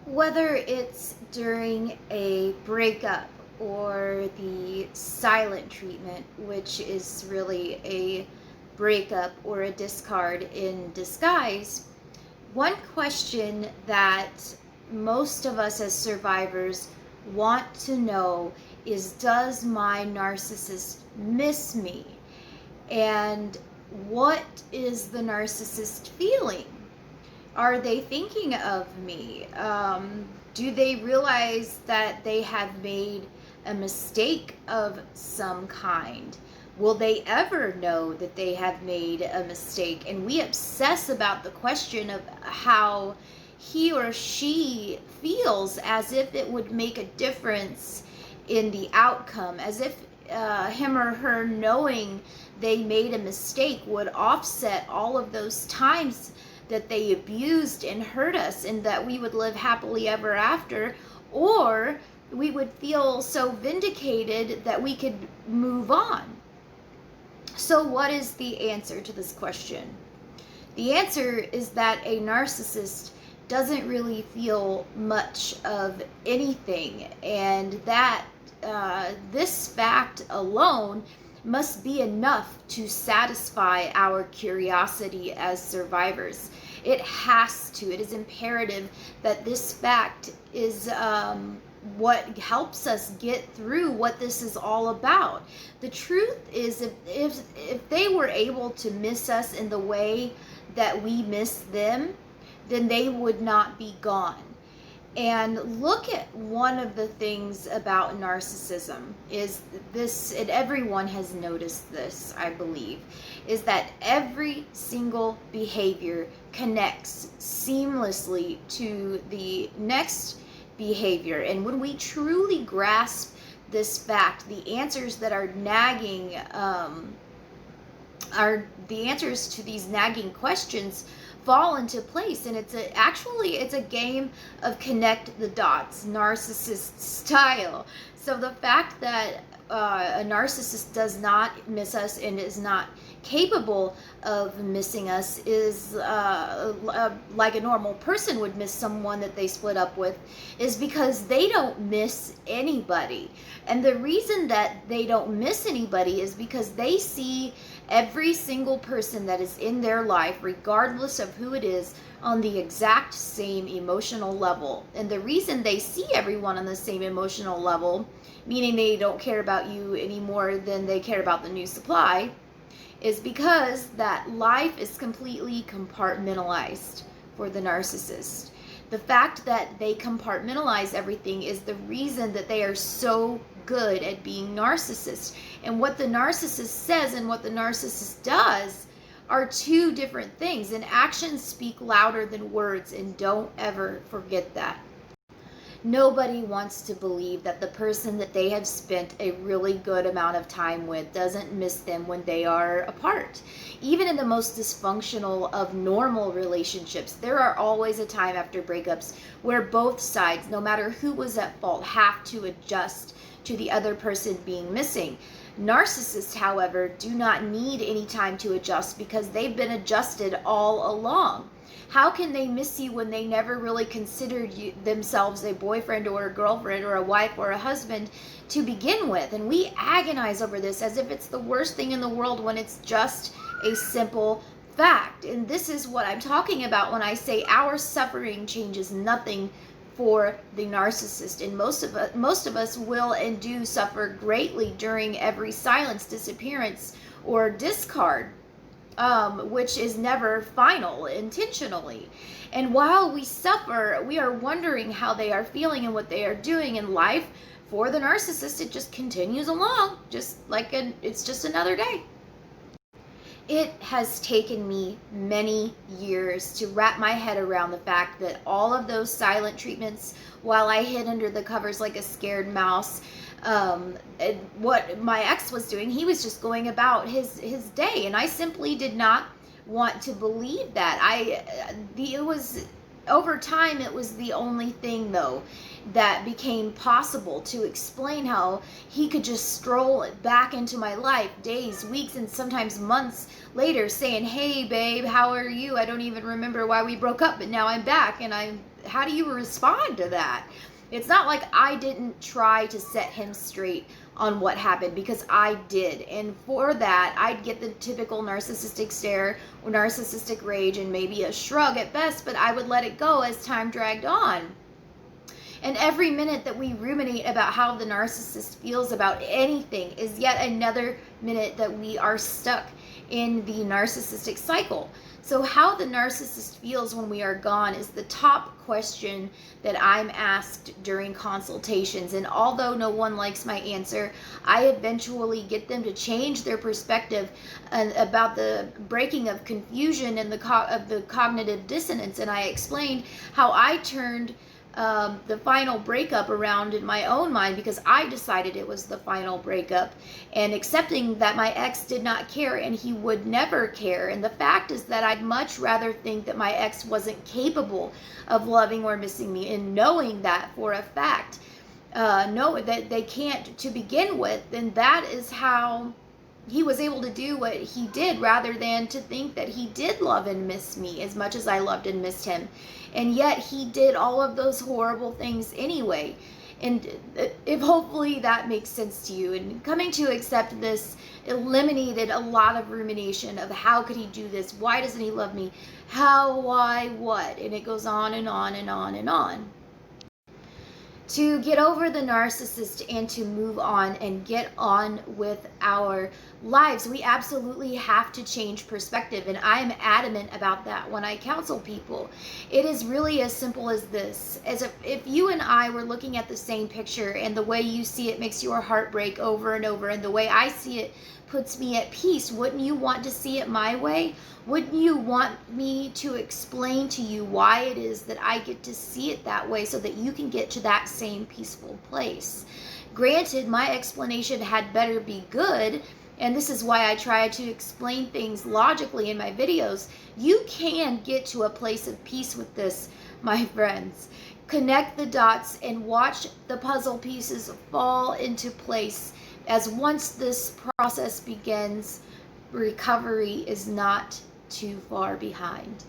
Whether it's during a breakup or the silent treatment, which is really a breakup or a discard in disguise, one question that most of us as survivors want to know is, does my narcissist miss me? And what is the narcissist feeling? Are they thinking of me? Do they realize that they have made a mistake of some kind? Will they ever know that they have made a mistake? And we obsess about the question of how he or she feels, as if it would make a difference in the outcome, as if him or her knowing they made a mistake would offset all of those times that they abused and hurt us, and that we would live happily ever after, or we would feel so vindicated that we could move on. So what is the answer to this question? The answer is that a narcissist doesn't really feel much of anything, and that this fact alone must be enough to satisfy our curiosity as survivors. It has to. It is imperative that this fact is what helps us get through what this is all about. The truth is, if they were able to miss us in the way that we miss them, then they would not be gone. And look at one of the things about narcissism is this, and everyone has noticed this, I believe, is that every single behavior connects seamlessly to the next behavior. And when we truly grasp this fact, the answers that are nagging, are the answers to these nagging questions fall into place. And it's a game of connect the dots, narcissist style. So the fact that a narcissist does not miss us and is not capable of missing us is like a normal person would miss someone that they split up with, is because they don't miss anybody. And the reason that they don't miss anybody is because they see every single person that is in their life, regardless of who it is, on the exact same emotional level. And the reason they see everyone on the same emotional level, meaning they don't care about you any more than they care about the new supply, is because that life is completely compartmentalized for the narcissist. The fact that they compartmentalize everything is the reason that they are so good at being narcissists. And what the narcissist says and what the narcissist does are two different things. And actions speak louder than words, and don't ever forget that. Nobody wants to believe that the person that they have spent a really good amount of time with doesn't miss them when they are apart. Even in the most dysfunctional of normal relationships, there are always a time after breakups where both sides, no matter who was at fault, have to adjust to the other person being missing. Narcissists, however, do not need any time to adjust because they've been adjusted all along. How can they miss you when they never really considered themselves a boyfriend or a girlfriend or a wife or a husband to begin with? And we agonize over this as if it's the worst thing in the world when it's just a simple fact. And this is what I'm talking about when I say our suffering changes nothing for the narcissist. And most of us will and do suffer greatly during every silence, disappearance, or discard. Which is never final intentionally. And while we suffer, we are wondering how they are feeling and what they are doing in life. For the narcissist, it just continues along, just like it's just another day. It has taken me many years to wrap my head around the fact that all of those silent treatments, while I hid under the covers like a scared mouse, what my ex was doing, he was just going about his day, and I simply did not want to believe that. It was over time, it was the only thing, though, that became possible to explain how he could just stroll back into my life days, weeks, and sometimes months later saying, "Hey, babe, how are you? I don't even remember why we broke up, but now I'm back." And how do you respond to that? It's not like I didn't try to set him straight on what happened, because I did. And for that, I'd get the typical narcissistic stare or narcissistic rage and maybe a shrug at best, but I would let it go as time dragged on. And every minute that we ruminate about how the narcissist feels about anything is yet another minute that we are stuck in the narcissistic cycle. So how the narcissist feels when we are gone is the top question that I'm asked during consultations. And although no one likes my answer, I eventually get them to change their perspective about the breaking of confusion and the cognitive dissonance. And I explained how I turned the final breakup around in my own mind, because I decided it was the final breakup, and accepting that my ex did not care and he would never care. And the fact is that I'd much rather think that my ex wasn't capable of loving or missing me, and knowing that for a fact, know that they can't to begin with, then that is how he was able to do what he did, rather than to think that he did love and miss me as much as I loved and missed him. And yet he did all of those horrible things anyway. And if hopefully that makes sense to you, and coming to accept this eliminated a lot of rumination of how could he do this, why doesn't he love me, how, why, what, and it goes on and on and on and on. To get over the narcissist and to move on and get on with our lives, we absolutely have to change perspective. And I am adamant about that when I counsel people. It is really as simple as this. As if you and I were looking at the same picture, and the way you see it makes your heart break over and over, and the way I see it puts me at peace, wouldn't you want to see it my way? Wouldn't you want me to explain to you why it is that I get to see it that way, so that you can get to that same peaceful place? Granted, my explanation had better be good, and this is why I try to explain things logically in my videos. You can get to a place of peace with this, my friends. Connect the dots and watch the puzzle pieces fall into place, as once this process begins, recovery is not too far behind.